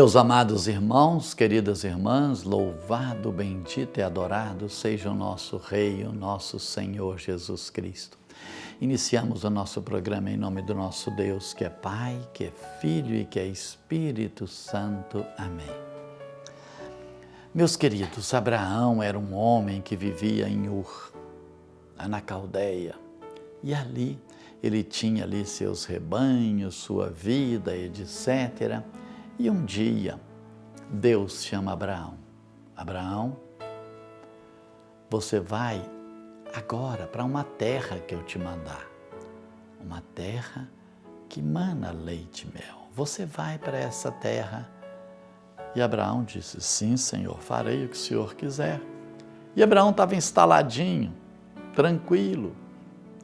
Meus amados irmãos, queridas irmãs, louvado, bendito e adorado seja o nosso Rei, o nosso Senhor Jesus Cristo. Iniciamos o nosso programa em nome do nosso Deus, que é Pai, que é Filho e que é Espírito Santo. Amém. Meus queridos, Abraão era um homem que vivia em Ur, na Caldeia, e ali ele tinha ali seus rebanhos, sua vida, etc. E um dia, Deus chama Abraão. Abraão, você vai agora para uma terra que eu te mandar. Uma terra que mana leite e mel. Você vai para essa terra. E Abraão disse, sim, Senhor, farei o que o Senhor quiser. E Abraão estava instaladinho, tranquilo,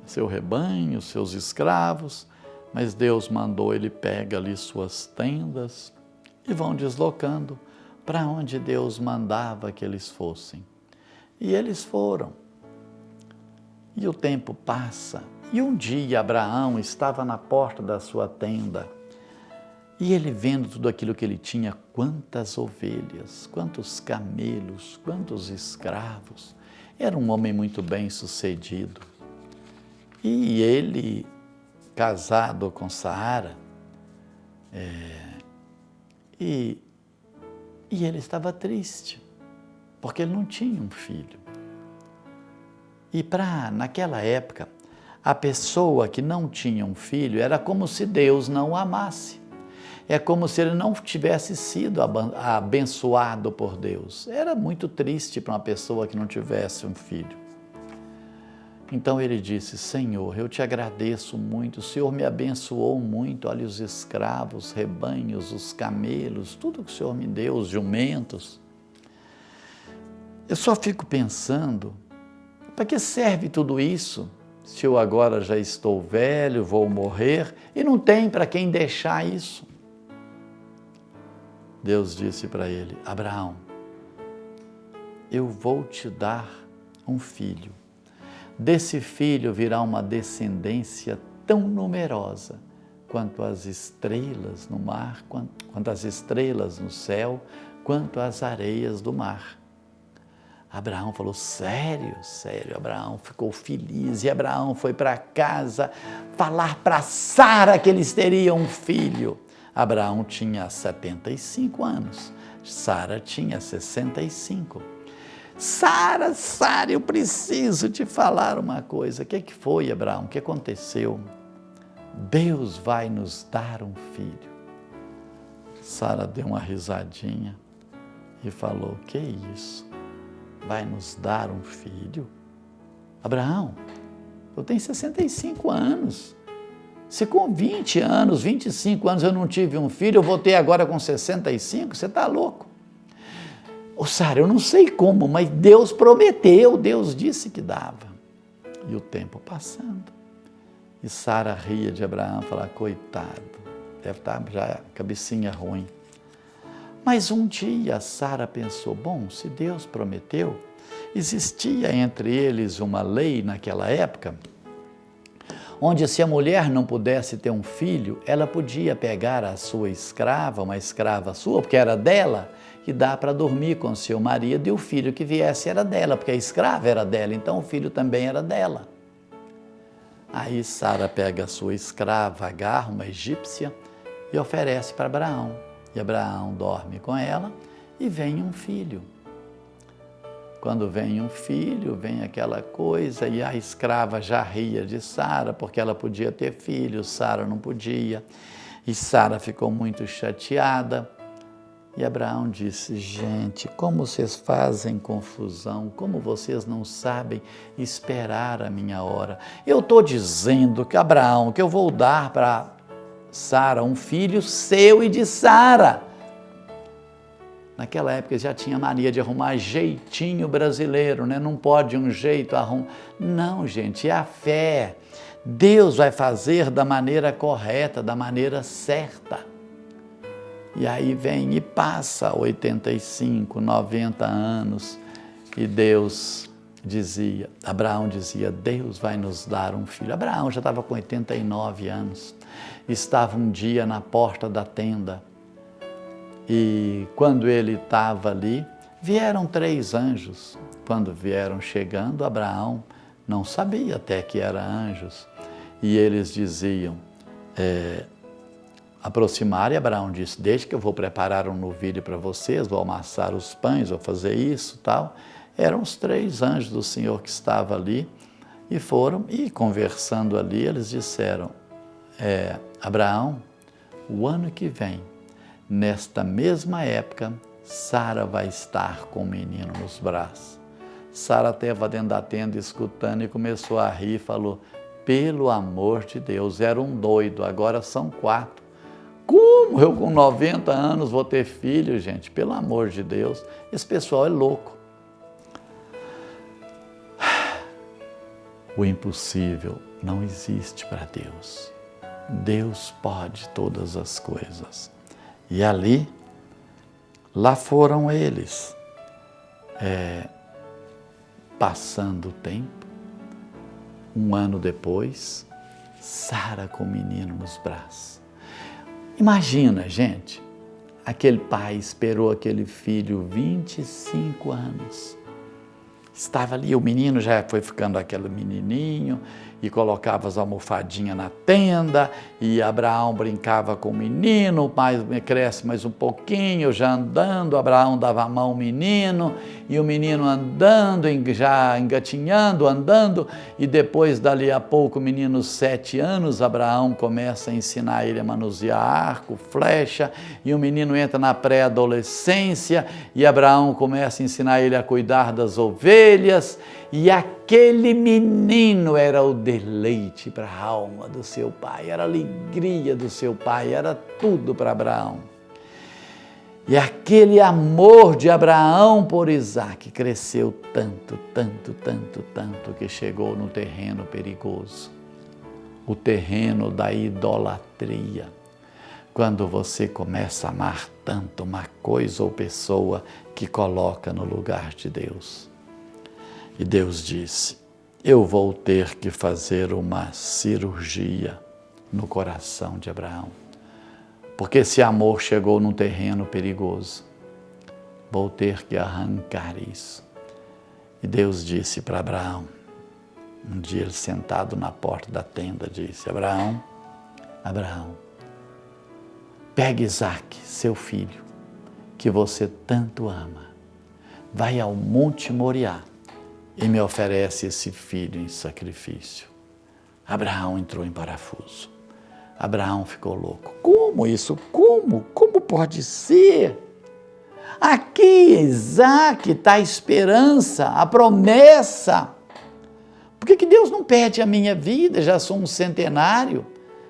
seu rebanho, seus escravos, mas Deus mandou ele pegar ali suas tendas e vão deslocando para onde Deus mandava que eles fossem. E eles foram. E o tempo passa. E um dia Abraão estava na porta da sua tenda e ele vendo tudo aquilo que ele tinha, quantas ovelhas, quantos camelos, quantos escravos. Era um homem muito bem sucedido. E ele, casado com Sara, e ele estava triste, porque ele não tinha um filho. E naquela época, a pessoa que não tinha um filho era como se Deus não o amasse. É como se ele não tivesse sido abençoado por Deus. Era muito triste para uma pessoa que não tivesse um filho. Então ele disse, Senhor, eu te agradeço muito, o Senhor me abençoou muito, olha os escravos, rebanhos, os camelos, tudo que o Senhor me deu, os jumentos. Eu só fico pensando, para que serve tudo isso? Se eu agora já estou velho, vou morrer, e não tem para quem deixar isso. Deus disse para ele, Abraão, eu vou te dar um filho. Desse filho virá uma descendência tão numerosa quanto as estrelas no mar, quanto as estrelas no céu, quanto as areias do mar. Abraão falou, sério? Sério. Abraão ficou feliz e Abraão foi para casa falar para Sara que eles teriam um filho. Abraão tinha 75 anos, Sara tinha 65. Sara, eu preciso te falar uma coisa. O que foi, Abraão? O que aconteceu? Deus vai nos dar um filho. Sara deu uma risadinha e falou, que isso? Vai nos dar um filho? Abraão, eu tenho 65 anos. Se com 20 anos, 25 anos eu não tive um filho, eu vou ter agora com 65? Você está louco? Ô Sara, eu não sei como, mas Deus prometeu, Deus disse que dava. E o tempo passando. E Sara ria de Abraão, falava, coitado, deve estar já cabecinha ruim. Mas um dia Sara pensou, bom, se Deus prometeu, existia entre eles uma lei naquela época, onde se a mulher não pudesse ter um filho, ela podia pegar a sua escrava, uma escrava sua, porque era dela, e dar para dormir com seu marido, e o filho que viesse era dela, porque a escrava era dela, então o filho também era dela. Aí Sara pega a sua escrava, Agar, uma egípcia, e oferece para Abraão. E Abraão dorme com ela e vem um filho. Quando vem um filho, vem aquela coisa, e a escrava já ria de Sara, porque ela podia ter filhos, Sara não podia. E Sara ficou muito chateada. E Abraão disse, gente, como vocês fazem confusão, como vocês não sabem esperar a minha hora. Eu estou dizendo que Abraão, que eu vou dar para Sara um filho seu e de Sara. Naquela época já tinha mania de arrumar jeitinho brasileiro, né? Não pode um jeito arrumar. Não, gente, é a fé. Deus vai fazer da maneira correta, da maneira certa. E aí vem e passa 85, 90 anos e Abraão dizia, Deus vai nos dar um filho. Abraão já estava com 89 anos, estava um dia na porta da tenda E quando ele estava ali, vieram 3 anjos. Quando vieram chegando, Abraão não sabia até que eram anjos. E eles diziam, aproximaram, e Abraão disse, deixa que eu vou preparar um novilho para vocês, vou amassar os pães, vou fazer isso, tal. Eram os 3 anjos do Senhor que estavam ali, e foram, e conversando ali, eles disseram, Abraão, o ano que vem, nesta mesma época, Sara vai estar com o menino nos braços. Sara estava dentro da tenda escutando e começou a rir e falou, pelo amor de Deus, era um doido, agora são 4. Como eu com 90 anos vou ter filho, gente? Pelo amor de Deus, esse pessoal é louco. O impossível não existe para Deus. Deus pode todas as coisas. E lá foram eles, passando o tempo, 1 ano depois, Sara com o menino nos braços. Imagina, gente, aquele pai esperou aquele filho 25 anos. Estava ali, o menino já foi ficando aquele menininho, e colocava as almofadinhas na tenda, e Abraão brincava com o menino, cresce mais um pouquinho, já andando, Abraão dava a mão ao menino, e o menino andando, já engatinhando, andando, e depois, dali a pouco, o menino 7 anos, Abraão começa a ensinar ele a manusear arco, flecha, e o menino entra na pré-adolescência, e Abraão começa a ensinar ele a cuidar das ovelhas, e aquele menino era o deleite para a alma do seu pai, era a alegria do seu pai, era tudo para Abraão. E aquele amor de Abraão por Isaque cresceu tanto, tanto, tanto, tanto, que chegou no terreno perigoso, o terreno da idolatria. Quando você começa a amar tanto uma coisa ou pessoa que coloca no lugar de Deus. E Deus disse, eu vou ter que fazer uma cirurgia no coração de Abraão, porque esse amor chegou num terreno perigoso, vou ter que arrancar isso. E Deus disse para Abraão, um dia ele sentado na porta da tenda, disse, Abraão, pegue Isaque, seu filho, que você tanto ama, vai ao Monte Moriá, e me oferece esse filho em sacrifício. Abraão entrou em parafuso. Abraão ficou louco. Como isso? Como? Como pode ser? Aqui, Isaque, está a esperança, a promessa. Por que Deus não pede a minha vida? Já sou um centenário,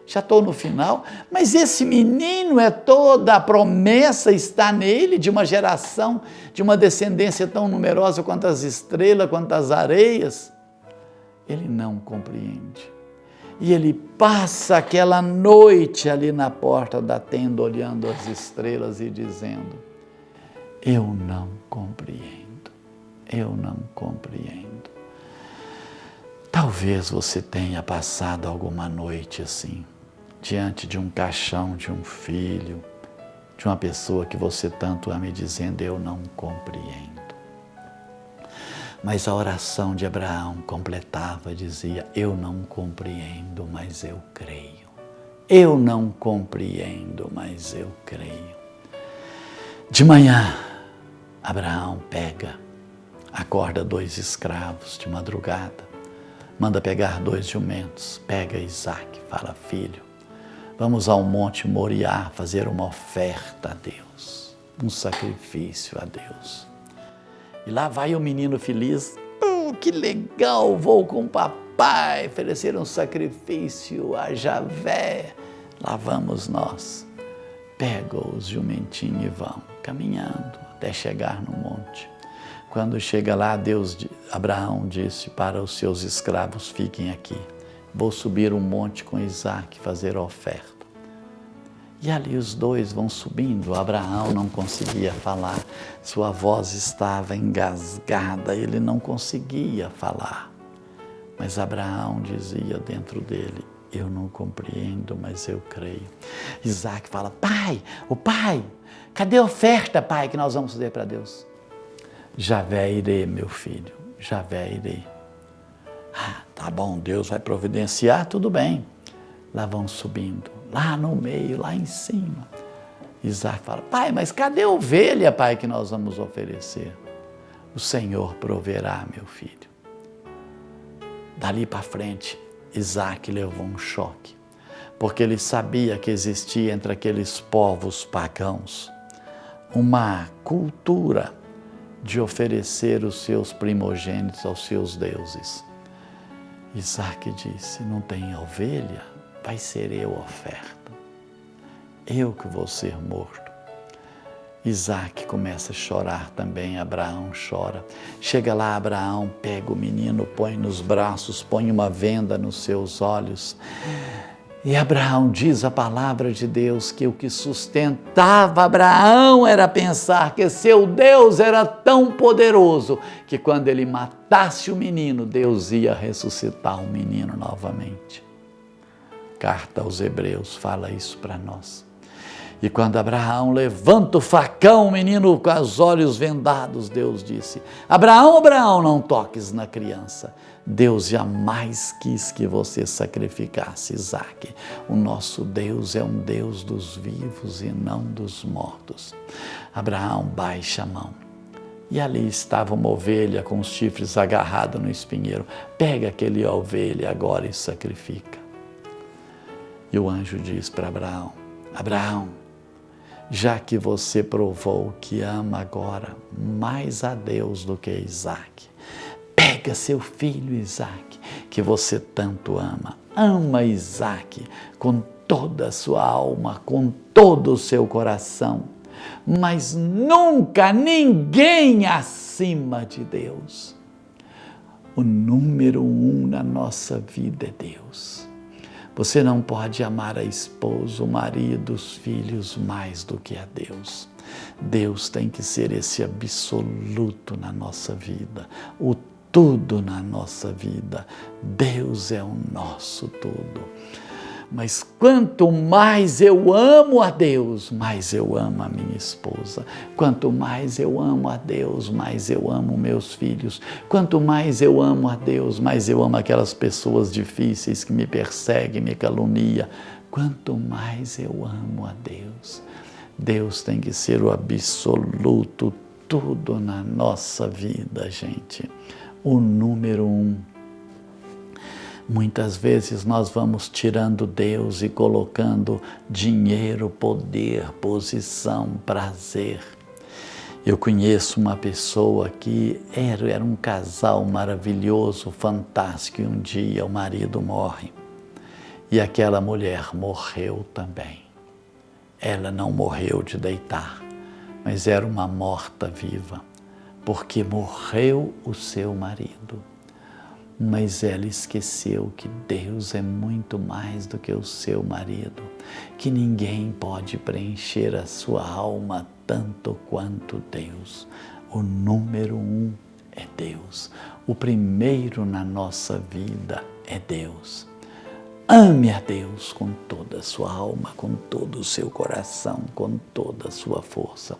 já estou no final. Mas esse menino toda a promessa está nele, de uma geração, de uma descendência tão numerosa quanto as estrelas, quanto as areias. Ele não compreende. E ele passa aquela noite ali na porta da tenda, olhando as estrelas e dizendo, eu não compreendo, eu não compreendo. Talvez você tenha passado alguma noite assim, diante de um caixão de um filho, de uma pessoa que você tanto ama, dizendo, eu não compreendo. Mas a oração de Abraão completava, dizia, eu não compreendo, mas eu creio. Eu não compreendo, mas eu creio. De manhã, Abraão acorda 2 escravos de madrugada, manda pegar 2 jumentos, pega Isaque, fala, filho, vamos ao Monte Moriá fazer uma oferta a Deus, um sacrifício a Deus. E lá vai o menino feliz, que legal, vou com o papai oferecer um sacrifício a Javé. Lá vamos nós, pega os jumentinhos e vão caminhando até chegar no monte. Quando chega lá, Abraão disse para os seus escravos, fiquem aqui, vou subir um monte com Isaque, fazer a oferta. E ali os 2 vão subindo, Abraão não conseguia falar, sua voz estava engasgada, ele não conseguia falar. Mas Abraão dizia dentro dele, Eu não compreendo, mas eu creio. Isaac fala, pai, cadê a oferta, pai, que nós vamos fazer para Deus? Javé irei, meu filho, Javé irei. Ah, tá bom, Deus vai providenciar, tudo bem. Lá vão subindo, lá no meio, lá em cima. Isaac fala, pai, mas cadê a ovelha, pai, que nós vamos oferecer? O Senhor proverá, meu filho. Dali para frente, Isaac levou um choque, porque ele sabia que existia entre aqueles povos pagãos uma cultura de oferecer os seus primogênitos aos seus deuses. Isaac disse, não tem ovelha? Vai ser eu a oferta. Eu que vou ser morto. Isaac começa a chorar também, Abraão chora. Chega lá, Abraão pega o menino, põe nos braços, põe uma venda nos seus olhos. E Abraão diz a palavra de Deus que o que sustentava Abraão era pensar que seu Deus era tão poderoso que quando ele matasse o menino, Deus ia ressuscitar o menino novamente. Carta aos Hebreus fala isso para nós. E quando Abraão levanta o facão, o menino com os olhos vendados, Deus disse, Abraão, Abraão, não toques na criança. Deus jamais quis que você sacrificasse Isaque. O nosso Deus é um Deus dos vivos e não dos mortos. Abraão baixa a mão. E ali estava uma ovelha com os chifres agarrados no espinheiro. Pega aquele ovelha agora e sacrifica. E o anjo diz para Abraão, Abraão, já que você provou que ama agora mais a Deus do que Isaque, pega seu filho Isaque, que você tanto ama. Ama Isaque com toda a sua alma, com todo o seu coração, mas nunca ninguém acima de Deus. O número 1 na nossa vida é Deus. Você não pode amar a esposa, o marido, os filhos mais do que a Deus. Deus tem que ser esse absoluto na nossa vida, o tudo na nossa vida. Deus é o nosso tudo. Mas quanto mais eu amo a Deus, mais eu amo a minha esposa. Quanto mais eu amo a Deus, mais eu amo meus filhos. Quanto mais eu amo a Deus, mais eu amo aquelas pessoas difíceis que me perseguem, me caluniam. Quanto mais eu amo a Deus, Deus tem que ser o absoluto, tudo na nossa vida, gente. O número 1. Muitas vezes nós vamos tirando Deus e colocando dinheiro, poder, posição, prazer. Eu conheço uma pessoa que era um casal maravilhoso, fantástico, e um dia o marido morre. E aquela mulher morreu também. Ela não morreu de deitar, mas era uma morta-viva, porque morreu o seu marido. Mas ela esqueceu que Deus é muito mais do que o seu marido, que ninguém pode preencher a sua alma tanto quanto Deus. O número 1 é Deus. O primeiro na nossa vida é Deus. Ame a Deus com toda a sua alma, com todo o seu coração, com toda a sua força.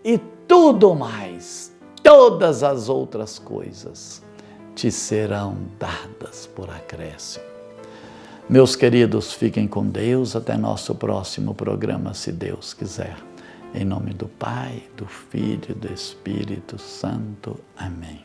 E tudo mais, todas as outras coisas, te serão dadas por acréscimo. Meus queridos, fiquem com Deus até nosso próximo programa, se Deus quiser. Em nome do Pai, do Filho e do Espírito Santo. Amém.